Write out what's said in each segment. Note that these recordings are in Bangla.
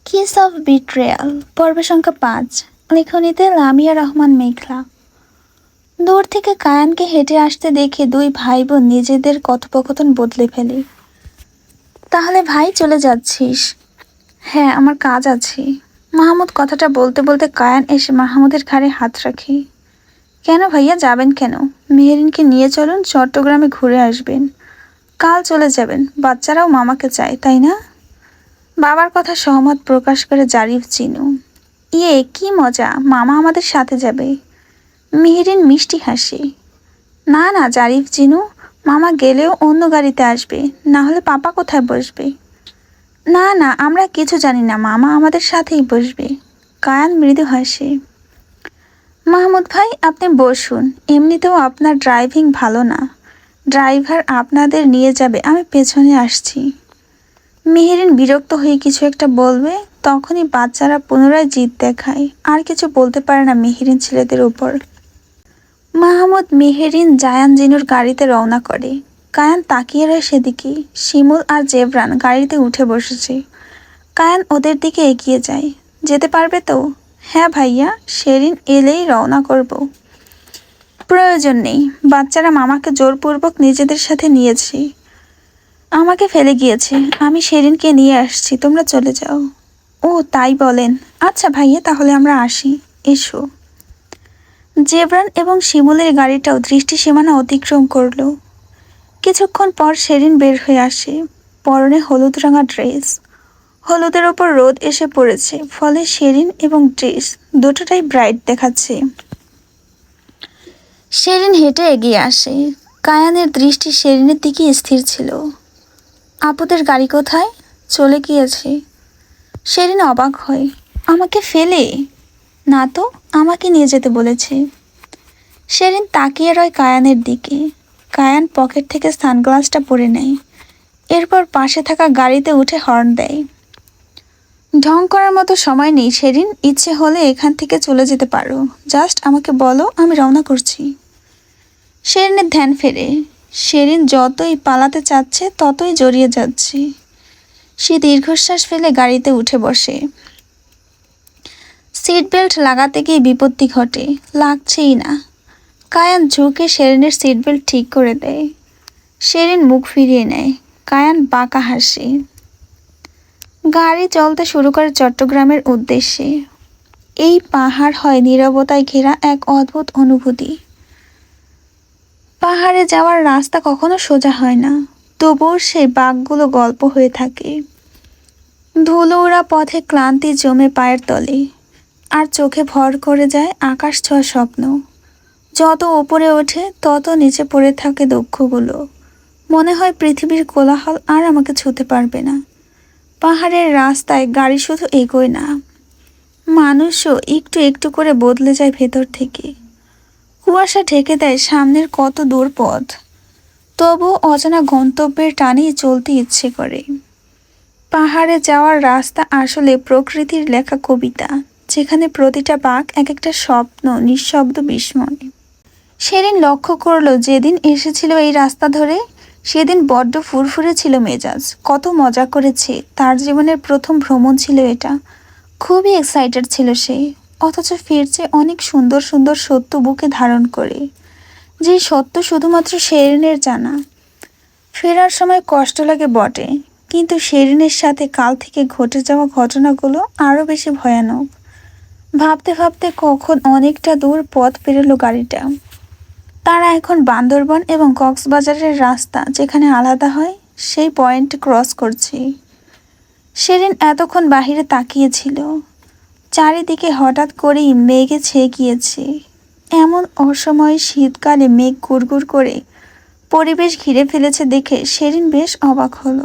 কিস অফ বিট্রেয়াল পর্ব সংখ্যা ৫। লেখনীতে লামিয়া রহমান মেঘলা। দূর থেকে কায়ানকে হেঁটে আসতে দেখে দুই ভাই বোন নিজেদের কথোপকথন বদলে ফেলে। তাহলে ভাই চলে যাচ্ছিস? হ্যাঁ, আমার কাজ আছে। মাহমুদ কথাটা বলতে বলতে কায়ান এসে মাহমুদের ঘাড়ে হাত রাখে। কেন ভাইয়া, যাবেন কেন? মেহেরিনকে নিয়ে চলুন, চট্টগ্রামে ঘুরে আসবেন। কাল চলে যাবেন, বাচ্চারাও মামাকে চায়, তাই না? বাবার কথা সহমত প্রকাশ করে জারিফ চিনু। ইয়ে, কি মজা, মামা আমাদের সাথে যাবে। মেহেরিন মিষ্টি হাসে। না না জারিফ চিনু, মামা গেলেও অন্য গাড়িতে আসবে, না হলে পাপা কোথায় বসবে? না না, আমরা কিছু জানি না, মামা আমাদের সাথেই বসবে। কায়ান মৃদু হাসে। মাহমুদ ভাই, আপনি বসুন, এমনিতেও আপনার ড্রাইভিং ভালো না। ড্রাইভার আপনাদের নিয়ে যাবে, আমি পেছনে আসছি। মেহেরিন বিরক্ত হয়ে কিছু একটা বলবে, তখনই বাচ্চারা পুনরায় জিদ দেখায়। আর কিছু বলতে পারে না মেহেরিন ছেলেদের উপর। মাহমুদ, মেহেরিন, জায়ান জিনুর গাড়িতে রওনা করে। কায়ান তাকিয়ে রয় সেদিকে। শিমুল আর জেবরান গাড়িতে উঠে বসেছে। কায়ান ওদের দিকে এগিয়ে যায়। যেতে পারবে তো? হ্যাঁ ভাইয়া, শেরিন এলেই রওনা করব। প্রয়োজন নেই, বাচ্চারা মামাকে জোরপূর্বক নিজেদের সাথে নিয়েছি। আমাকে ফেলে গিয়েছে, আমি শেরিনকে নিয়ে আসছি, তোমরা চলে যাও। ও তাই বলেন? আচ্ছা ভাইয়া, তাহলে আমরা আসি। এসো। জেবরান এবং শিমুলের গাড়িটাও দৃষ্টিসীমানা অতিক্রম করল। কিছুক্ষণ পর শেরিন বের হয়ে আসে, পরনে হলুদ রঙা ড্রেস। হলুদের ওপর রোদ এসে পড়েছে, ফলে শেরিন এবং ড্রেস দুটোটাই ব্রাইট দেখাচ্ছে। শেরিন হেঁটে এগিয়ে আসে। কায়ানের দৃষ্টি শেরিনের দিকে স্থির ছিল। আপুদের গাড়ি কোথায়? চলে গিয়েছে। শেরিন অবাক হয়। আমাকে ফেলে? না তো, আমাকে নিয়ে যেতে বলেছে। শেরিন তাকিয়ে রয় কায়ানের দিকে। কায়ান পকেট থেকে সানগ্লাসটা পরে নেয়। এরপর পাশে থাকা গাড়িতে উঠে হর্ন দেয়। ঢং করার মতো সময় নেই শেরিন, ইচ্ছে হলে এখান থেকে চলে যেতে পারো। জাস্ট আমাকে বলো, আমি রওনা করছি। শেরিনের ধ্যান ফেরে। শেরিন যতই পালাতে চাচ্ছে ততই জড়িয়ে যাচ্ছে। সে দীর্ঘশ্বাস ফেলে গাড়িতে উঠে বসে। সিট বেল্ট লাগাতে গিয়ে বিপত্তি ঘটে, লাগছেই না। কায়ান ঝুঁকে শেরিনের সিট বেল্ট ঠিক করে দেয়। শেরিন মুখ ফিরিয়ে নেয়। কায়ান বাঁকা হাসে। গাড়ি চলতে শুরু করে চট্টগ্রামের উদ্দেশ্যে। এই পাহাড় হয় নীরবতায় ঘেরা এক অদ্ভুত অনুভূতি। পাহাড়ে যাওয়ার রাস্তা কখনো সোজা হয় না, তবুও সেই বাঁকগুলো গল্প হয়ে থাকে। ধুলো ওড়া পথে ক্লান্তি জমে পায়ের তলে, আর চোখে ভর করে যায় আকাশ ছোঁয়া স্বপ্ন। যত উপরে ওঠে তত নিচে পড়ে থাকে দুঃখগুলো। মনে হয় পৃথিবীর কোলাহল আর আমাকে ছুঁতে পারবে না। পাহাড়ের রাস্তায় গাড়ি শুধু এগোয় না, মানুষও একটু একটু করে বদলে যায় ভেতর থেকে। কুয়াশা ঢেকে দেয় সামনের কত দূর পথ, তবু অজানা গন্তব্যের টানেই চলতে ইচ্ছে করে। পাহাড়ে যাওয়ার রাস্তা আসলে প্রকৃতির লেখা কবিতা, যেখানে প্রতিটা বাঁক এক একটা স্বপ্ন, নিঃশব্দ বিস্ময়। সেদিন লক্ষ্য করলো, যেদিন এসেছিল এই রাস্তা ধরে সেদিন বড্ড ফুরফুরে ছিল মেজাজ, কত মজা করেছে। তার জীবনের প্রথম ভ্রমণ ছিল এটা। খুবই এক্সাইটেড ছিল সে। অথচ ফিরছে অনেক সুন্দর সুন্দর সত্য বুকে ধারণ করে, যে সত্য শুধুমাত্র শেরিনের জানা। ফেরার সময় কষ্ট লাগে বটে, কিন্তু শেরিনের সাথে কাল থেকে ঘটে যাওয়া ঘটনাগুলো আরও বেশি ভয়ানক। ভাবতে ভাবতে কখন অনেকটা দূর পথ পেরোলো গাড়িটা। তারা এখন বান্দরবন এবং কক্সবাজারের রাস্তা যেখানে আলাদা হয় সেই পয়েন্ট ক্রস করছে। শেরিন এতক্ষণ বাহিরে তাকিয়েছিল। চারিদিকে হঠাৎ করেই মেঘে ছেয়ে গিয়েছে। এমন অসময়ে শীতকালে মেঘ গুড়গুড় করে পরিবেশ ঘিরে ফেলেছে দেখে শেরিন বেশ অবাক হলো।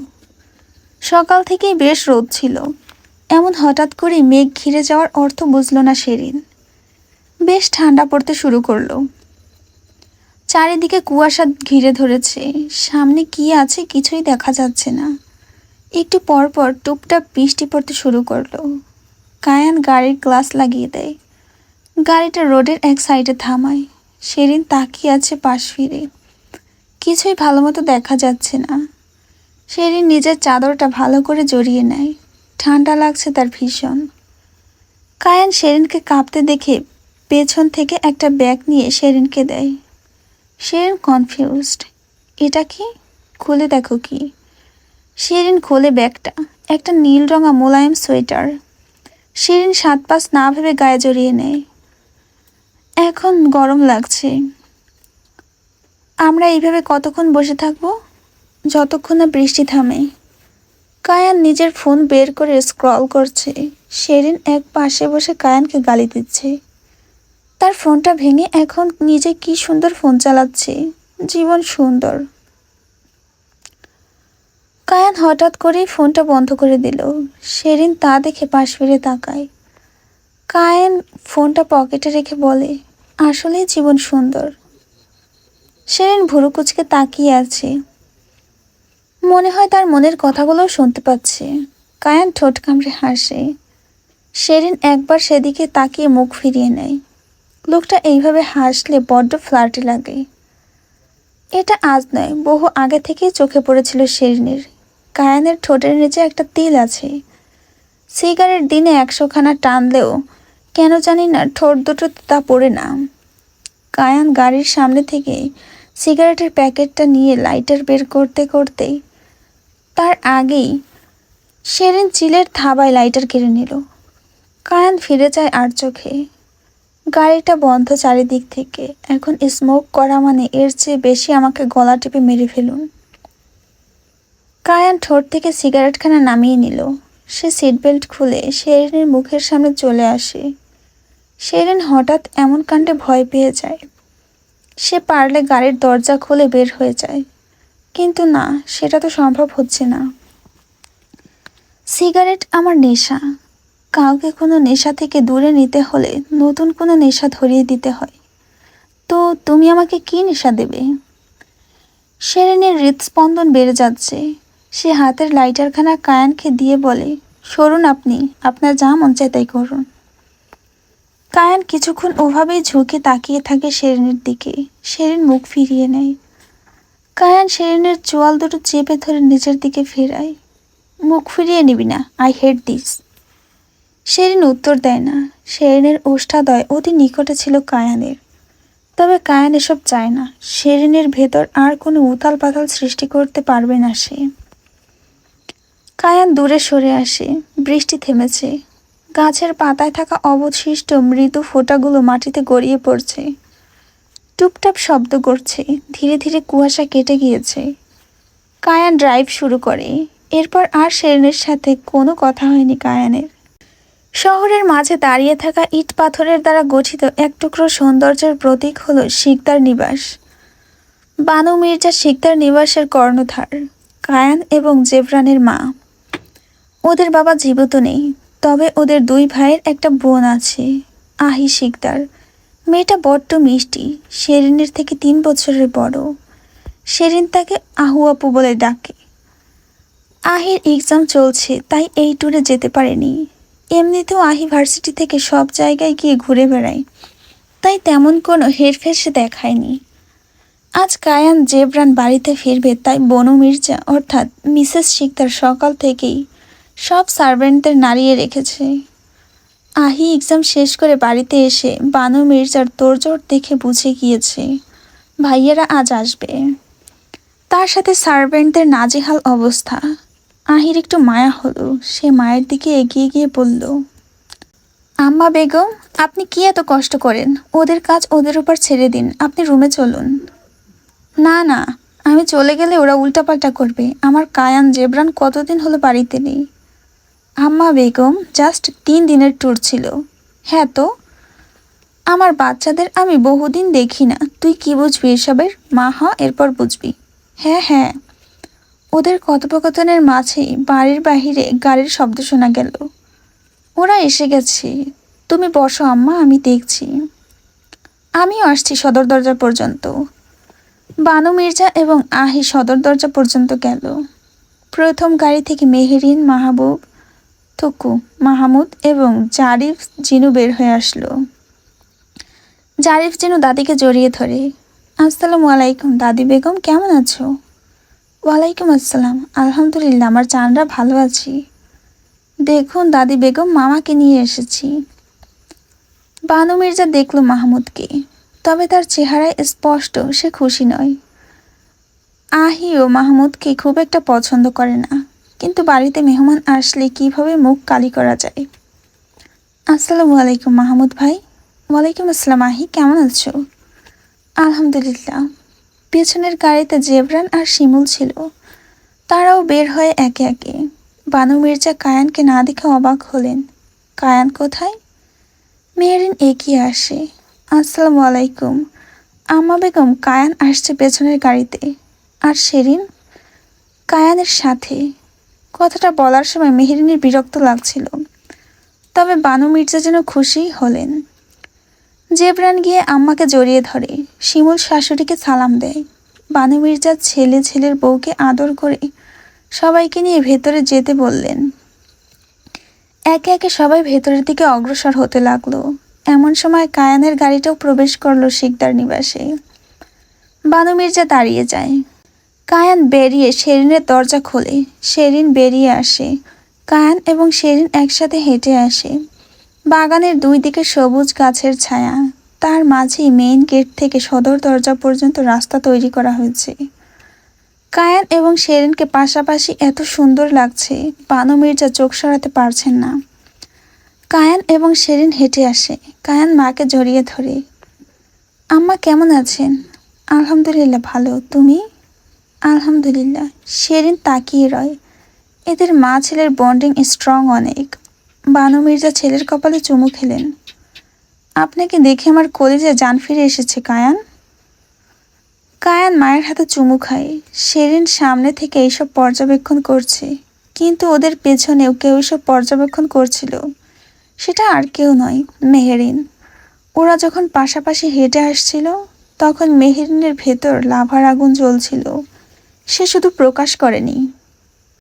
সকাল থেকেই বেশ রোদ ছিল, এমন হঠাৎ করে মেঘ ঘিরে যাওয়ার অর্থ বুঝল না শেরিন। বেশ ঠান্ডা পড়তে শুরু করলো। চারিদিকে কুয়াশা ঘিরে ধরেছে, সামনে কি আছে কিছুই দেখা যাচ্ছে না। একটু পরপর টুপটাপ বৃষ্টি পড়তে শুরু করলো। কায়ান গাড়ির গ্লাস লাগিয়ে দেয়। গাড়িটা রোডের এক সাইডে থামায়। শেরিন তাকিয়ে আছে পাশ ফিরে। কিছুই ভালো মতো দেখা যাচ্ছে না। শেরিন নিজের চাদরটা ভালো করে জড়িয়ে নেয়। ঠান্ডা লাগছে তার ভীষণ। কায়ান শেরিনকে কাঁপতে দেখে পেছন থেকে একটা ব্যাগ নিয়ে শেরিনকে দেয়। শেরিন কনফিউজড। এটা কি? খুলে দেখো কি। শেরিন খোলে ব্যাগটা। একটা নীল রঙা মোলায়েম সোয়েটার। শেরিন 7-5 না ভেবে গায়ে জড়িয়ে নেয়। এখন গরম লাগছে। আমরা এইভাবে কতক্ষণ বসে থাকবো? যতক্ষণ না বৃষ্টি থামে। কায়ান নিজের ফোন বের করে স্ক্রল করছে। শেরিন এক পাশে বসে কায়ানকে গালি দিচ্ছে। তার ফোনটা ভেঙে এখন নিজে কি সুন্দর ফোন চালাচ্ছে। জীবন সুন্দর। কায়ান হঠাৎ করেই ফোনটা বন্ধ করে দিল। শেরিন তা দেখে পাশ ফিরে তাকায়। কায়ান ফোনটা পকেটে রেখে বলে, আসলেই জীবন সুন্দর। শেরিন ভুরু কুচকে তাকিয়ে আছে। মনে হয় তার মনের কথাগুলোও শুনতে পাচ্ছে। কায়ান ঠোঁট কামড়ে হাসে। শেরিন একবার সেদিকে তাকিয়ে মুখ ফিরিয়ে নেয়। লোকটা এইভাবে হাসলে বড্ড ফ্লার্টি লাগে। এটা আজ নয়, বহু আগে থেকেই চোখে পড়েছিল শেরিনের। কায়ানের ঠোঁটের নিচে একটা তিল আছে। সিগারেট দিনে 100খানা টানলেও কেন জানি না ঠোঁট দুটো তা পড়ে না। কায়ান গাড়ির সামনে থেকে সিগারেটের প্যাকেটটা নিয়ে লাইটার বের করতে করতেই তার আগেই শেরিন চিলের থাবায় লাইটার কেড়ে নিল। কায়ান ফিরে যায় আর চোখে। গাড়িটা বন্ধ চারিদিক থেকে। এখন স্মোক করা মানে এর চেয়ে বেশি আমাকে গলা টিপে মেরে ফেলুন। কায়ান ঠোঁট থেকে সিগারেটখানা নামিয়ে নিল। সে সিট বেল্ট খুলে শেরিনের মুখের সামনে চলে আসে। শেরিন হঠাৎ এমন কাণ্ডে ভয় পেয়ে যায়। সে পারলে গাড়ির দরজা খুলে বের হয়ে যায়, কিন্তু না, সেটা তো সম্ভব হচ্ছে না। সিগারেট আমার নেশা। কাউকে কোনো নেশা থেকে দূরে নিতে হলে নতুন কোনো নেশা ধরিয়ে দিতে হয়। তো তুমি আমাকে কি নেশা দেবে? শেরিনের হৃদস্পন্দন বেড়ে যাচ্ছে। সে হাতের লাইটারখানা কায়ানকে দিয়ে বলে, সরুন আপনি, আপনার যা মন চায় তাই করুন। কায়ান কিছুক্ষণ ওভাবেই ঝুঁকে তাকিয়ে থাকে শেরিনের দিকে। শেরিন মুখ ফিরিয়ে নেয়। কায়ান শেরিনের চোয়াল দুটো চেপে ধরে নিচের দিকে ফেরায়। মুখ ফিরিয়ে নিবি না, আই হেট দিস। শেরিন উত্তর দেয় না। শেরিনের ওষ্ঠাদ্বয় অতি নিকটে ছিল কায়ানের। তবে কায়ান এসব চায় না। শেরিনের ভেতর আর কোনো উথাল পাথাল সৃষ্টি করতে পারবে না সে। কায়ান দূরে সরে আসে। বৃষ্টি থেমেছে। গাছের পাতায় থাকা অবশিষ্ট মৃদু ফোঁটাগুলো মাটিতে গড়িয়ে পড়ছে। টুপটাপ শব্দ করছে। ধীরে ধীরে কুয়াশা কেটে গিয়েছে। কায়ান ড্রাইভ শুরু করে। এরপর আর শেরিনের সাথে কোনো কথা হয়নি কায়ানের। শহরের মাঝে দাঁড়িয়ে থাকা ইট পাথরের দ্বারা গঠিত এক টুকরো সৌন্দর্যের প্রতীক হল শিকদার নিবাস। বানু মির্জা শিকদার নিবাসের কর্ণধার। কায়ান এবং জেবরানের মা। ওদের বাবা জীবিত নেই, তবে ওদের 2 ভাইয়ের একটা বোন আছে, আহি শিকদার। মেয়েটা বড্ড মিষ্টি। শেরিনের থেকে 3 বছরের বড়। শেরিন তাকে আহু আপু বলে ডাকে। আহির এক্সাম চলছে, তাই এই ট্যুরে যেতে পারেনি। এমনিতেও আহি ভার্সিটি থেকে সব জায়গায় গিয়ে ঘুরে বেড়ায়, তাই তেমন কোনো হেরফের সে দেখায়নি। আজ কায়ান জেবরান বাড়িতে ফিরবে, তাই বনু মির্জা অর্থাৎ মিসেস শিকদার সকাল থেকেই সব সার্ভেন্টদের নাড়িয়ে রেখেছে। আহি এক্সাম শেষ করে বাড়িতে এসে বানু মির্জার তোড়জোড় দেখে বুঝে গিয়েছে ভাইয়েরা আজ আসবে। তার সাথে সার্ভেন্টদের নাজেহাল অবস্থা। আহির একটু মায়া হলো। সে মায়ের দিকে এগিয়ে গিয়ে বলল, আম্মা বেগম, আপনি কি এত কষ্ট করেন? ওদের কাজ ওদের উপর ছেড়ে দিন, আপনি রুমে চলুন। না না, আমি চলে গেলে ওরা উল্টাপাল্টা করবে। আমার কায়ান জেবরান কতদিন হলো বাড়িতে নেই। আম্মা বেগম, জাস্ট 3 দিনের ট্যুর ছিল। হ্যাঁ তো? আমার বাচ্চাদের আমি বহুদিন দেখি না। তুই কি বুঝবি এসবের? মা হ, এরপর বুঝবি। হ্যাঁ হ্যাঁ। ওদের কথোপকথনের মাঝেই বাড়ির বাহিরে গাড়ির শব্দ শোনা গেল। ওরা এসে গেছে। তুমি বসো আম্মা, আমি দেখছি। আমিও আসছি সদর দরজা পর্যন্ত। বানু মির্জা এবং আহি সদর দরজা পর্যন্ত গেল। প্রথম গাড়ি থেকে মেহেরিন, মাহবুব, থুকু, মাহমুদ এবং জারিফ জিনু বের হয়ে আসলো। জারিফ জিনু দাদিকে জড়িয়ে ধরে, আসসালামু আলাইকুম দাদি বেগম, কেমন আছো? ওয়ালাইকুম আসসালাম, আলহামদুলিল্লাহ, আমার জানরা ভালো আছি। দেখুন দাদি বেগম, মামাকে নিয়ে এসেছি। বানু মির্জা দেখল মাহমুদকে, তবে তার চেহারায় স্পষ্ট সে খুশি নয়। আহিও মাহমুদকে খুব একটা পছন্দ করে না, কিন্তু বাড়িতে মেহমান আসলে কিভাবে মুখ কালি করা যায়। আসসালামু আলাইকুম মাহমুদ ভাই। ওয়ালাইকুম আসসালাম আহি, কেমন আছো? আলহামদুলিল্লাহ। পেছনের গাড়িতে জেবরান আর শিমুল ছিল, তারাও বের হয়ে একে একে। বানু মির্জা কায়ানকে না দেখে অবাক হলেন। কায়ান কোথায়? মেহরিন এগিয়ে আসে। আসসালামু আলাইকুম আম্মা বেগম, কায়ান আসছে পেছনের গাড়িতে। আর শেরিন? কায়ানের সাথে। কথাটা বলার সময় মেহরিনের বিরক্ত লাগছিল, তবে বানু মির্জা যেন খুশি হলেন। জেবরান গিয়ে আম্মাকে জড়িয়ে ধরে, শিমুল শাশুড়িকে সালাম দেয়। বানু মির্জা ছেলের বউকে আদর করে সবাইকে নিয়ে ভেতরে যেতে বললেন। একে একে সবাই ভেতরের দিকে অগ্রসর হতে লাগলো। এমন সময় কায়ানের গাড়িটাও প্রবেশ করলো শিকদার নিবাসে। বানু মির্জা দাঁড়িয়ে যায়। কায়ান বেরিয়ে শেরিনের দরজা খোলে। শেরিন বেরিয়ে আসে। কায়ান এবং শেরিন একসাথে হেঁটে আসে। বাগানের দুই দিকে সবুজ গাছের ছায়া, তার মাঝেই মেইন গেট থেকে সদর দরজা পর্যন্ত রাস্তা তৈরি করা হয়েছে। কায়ান এবং শেরিনকে পাশাপাশি এত সুন্দর লাগছে, বানু মির্জা চোখ সরাতে পারছেন না। কায়ান এবং শেরিন হেঁটে আসে। কায়ান মাকে জড়িয়ে ধরে। আম্মা কেমন আছেন? আলহামদুলিল্লাহ ভালো, তুমি? আলহামদুলিল্লাহ। শেরিন তাকিয়ে রয়। এদের মা ছেলের বন্ডিং স্ট্রং অনেক। বানু মির্জা ছেলের কপালে চুমু খেলেন। আপনাকে দেখে আমার কলিজায় জান ফিরে এসেছে কায়ান। কায়ান মায়ের হাতে চুমু খায়। শেরিন সামনে থেকে এইসব পর্যবেক্ষণ করছে, কিন্তু ওদের পেছনেও কেউ এসব পর্যবেক্ষণ করছিল। সেটা আর কেউ নয়, মেহেরিন। ওরা যখন পাশাপাশি হেঁটে আসছিল, তখন মেহেরিনের ভেতর লাভার আগুন জ্বলছিল। সে শুধু প্রকাশ করেনি,